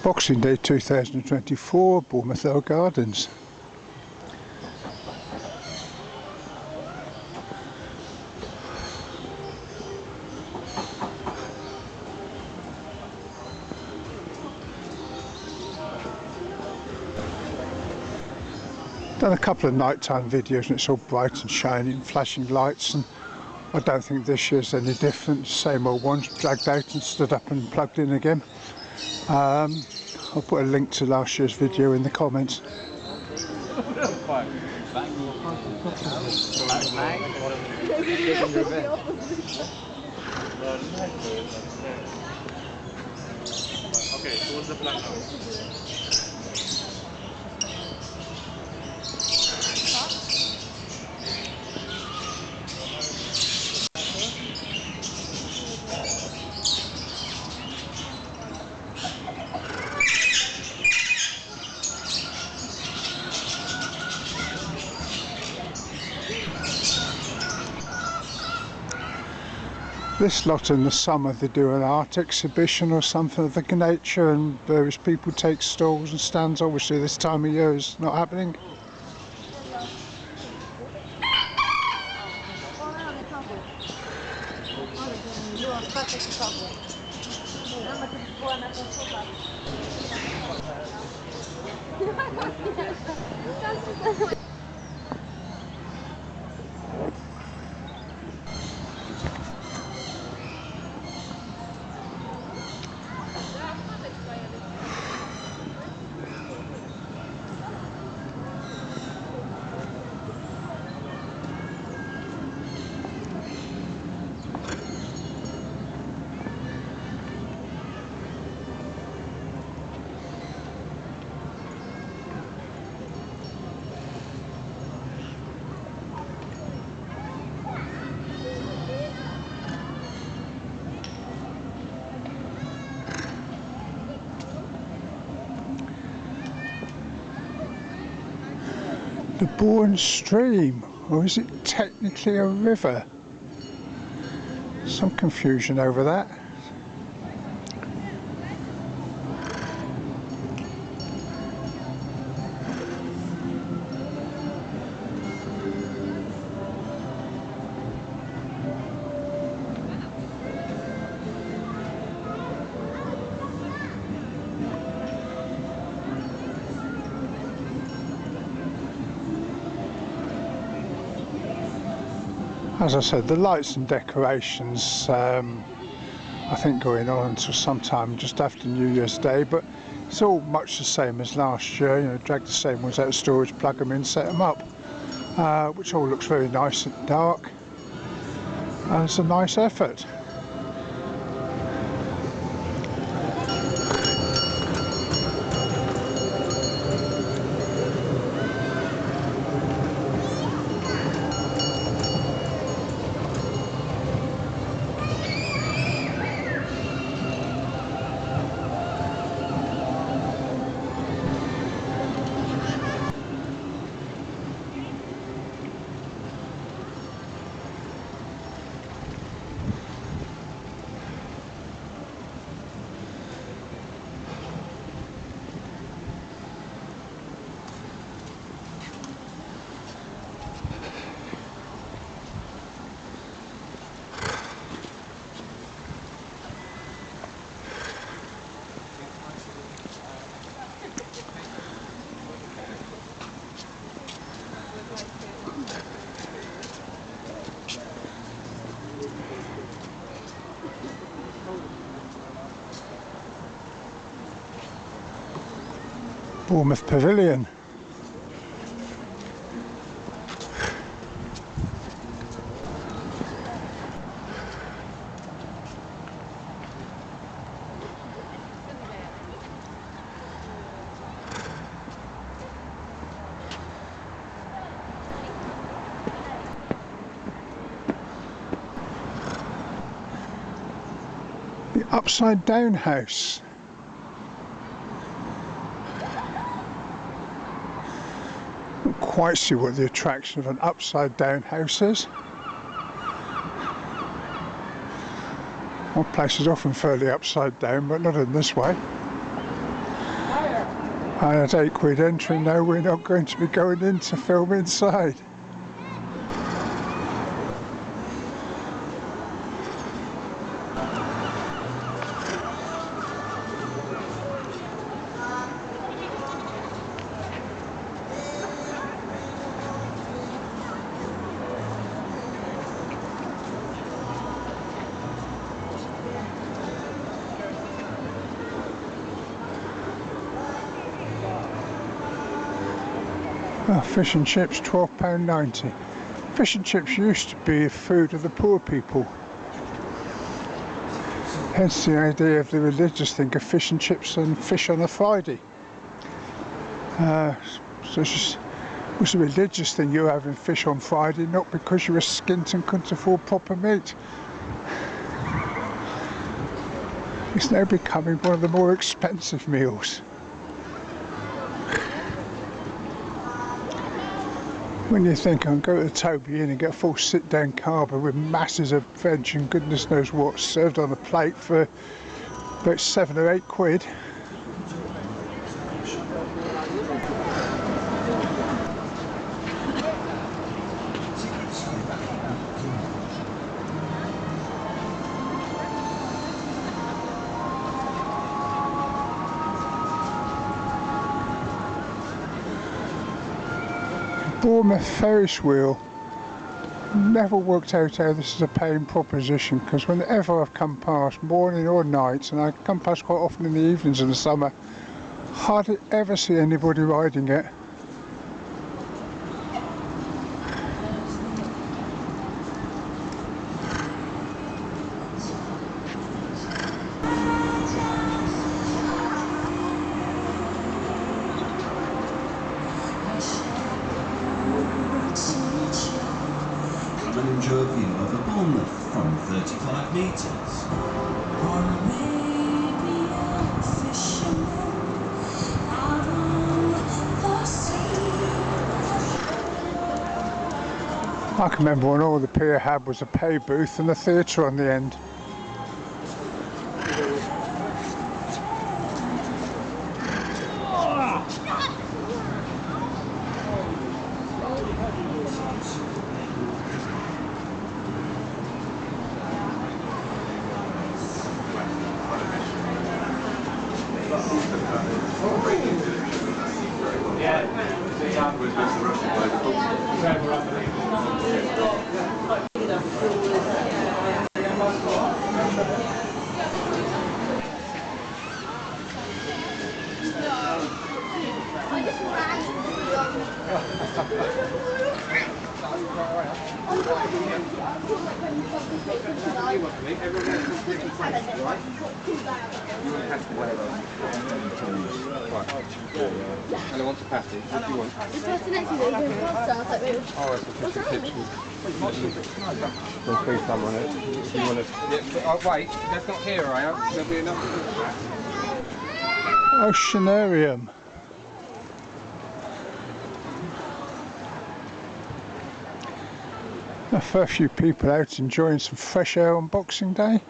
Boxing Day 2024, Bournemouth Gardens. Done a couple of nighttime videos and it's all bright and shiny and flashing lights, and I don't think this year's any different. Same old ones, dragged out and stood up and plugged in again. I'll put a link to last year's video in the comments. Okay, so what's the plan now? This lot in the summer they do an art exhibition or something of the nature, and various people take stalls and stands. Obviously this time of year is not happening. The Bourne Stream, or is it technically a river? Some confusion over that. As I said, the lights and decorations I think going on until sometime just after New Year's Day, but it's all much the same as last year. You know, drag the same ones out of storage, plug them in, set them up, which all looks very nice and dark, and it's a nice effort. Bournemouth Pavilion. The Upside Down House. Don't quite see what the attraction of an upside down house is. One place is often fairly upside down, but not in this way. And at £8 entry, no, we're not going to be going in to film inside. Oh, fish and chips, £12.90. Fish and chips used to be the food of the poor people. Hence the idea of the religious thing of fish and chips and fish on a Friday. So it was a religious thing, you were having fish on Friday, not because you were skint and couldn't afford proper meat. It's now becoming one of the more expensive meals. When you think I can go to the Toby Inn and get a full sit-down carver with masses of veg and goodness knows what served on a plate for about £7 or £8. Bournemouth Ferris wheel. Never worked out how this is a paying proposition, because whenever I've come past, morning or night, and I come past quite often in the evenings in the summer, hardly ever see anybody riding it. And enjoy a view over Bournemouth from 35 metres. Or maybe a fisherman out on the sea. I can remember when all the pier had was a pay booth and a theatre on the end. And I want a pasty. What do you want? The person next to you, pasta, I was like, wait, Oh, it's a fish and chips. There's beef thumb on it. If you want to... Yeah, oh, wait, that's not here, I am. There'll be enough of that. Oceanarium. A fair few people out enjoying some fresh air on Boxing Day.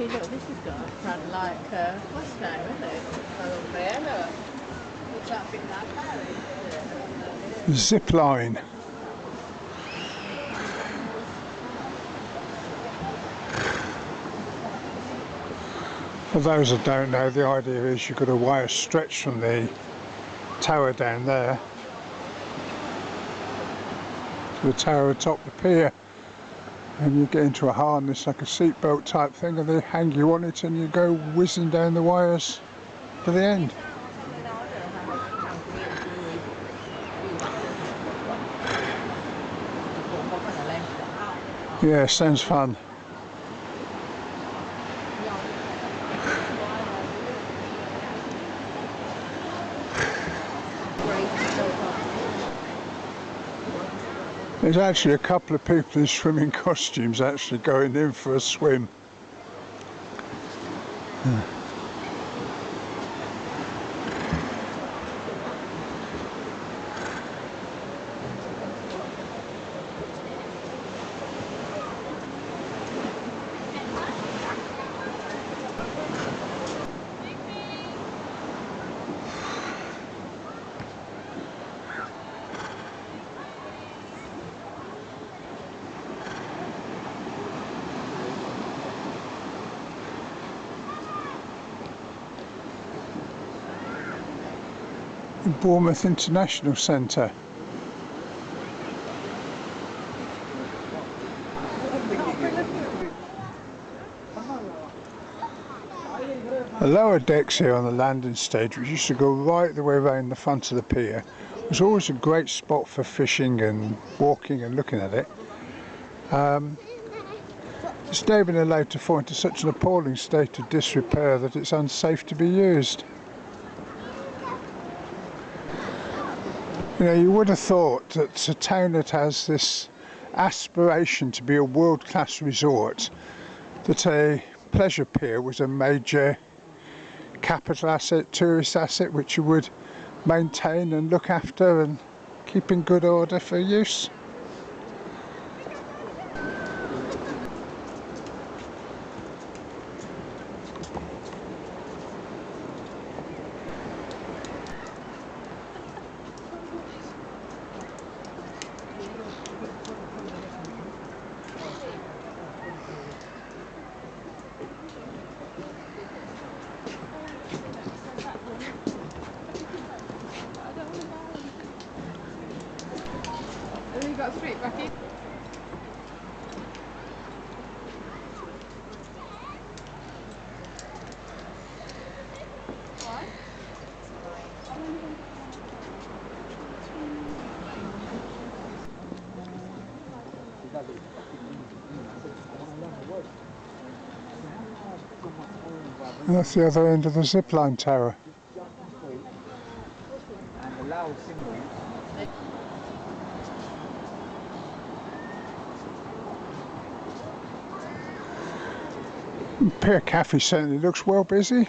okay, look, this has got a front like, what's the name, isn't it? Oh, there, look. What's that big like that? Zip line. For those that don't know, the idea is you've got a wire stretched from the tower down there to the tower atop the pier, and you get into a harness like a seatbelt type thing, and they hang you on it and you go whizzing down the wires to the end. Yeah, sounds fun. There's actually a couple of people in swimming costumes actually going in for a swim. in Bournemouth International Centre. The lower decks here on the landing stage, which used to go right the way around the front of the pier, was always a great spot for fishing and walking and looking at it. It's now been allowed to fall into such an appalling state of disrepair that it's unsafe to be used. You know, you would have thought that a town that has this aspiration to be a world-class resort, that a pleasure pier was a major capital asset, tourist asset, which you would maintain and look after and keep in good order for use. And then you got straight back in. And that's the other end of the zipline tower. Pier Cafe certainly looks well busy.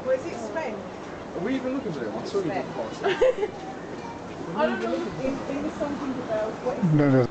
Where's it spent? Are we even looking for it? I saw you got close. I don't know. It was something about what is No.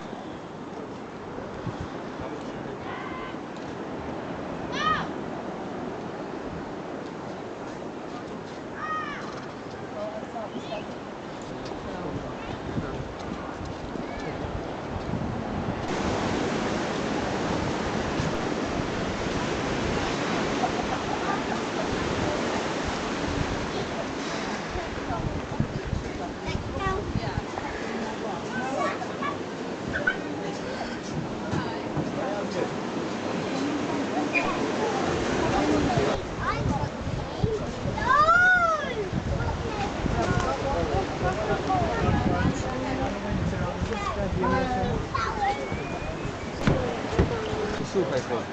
Still pay for it.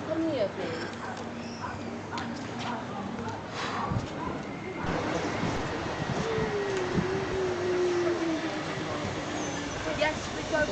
Come here, please. Yes, we're going.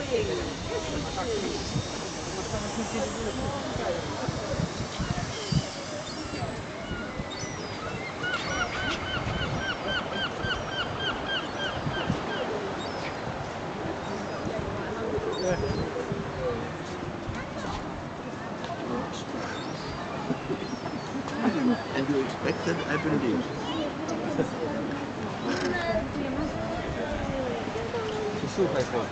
And you expected, I believe. She still pay for it.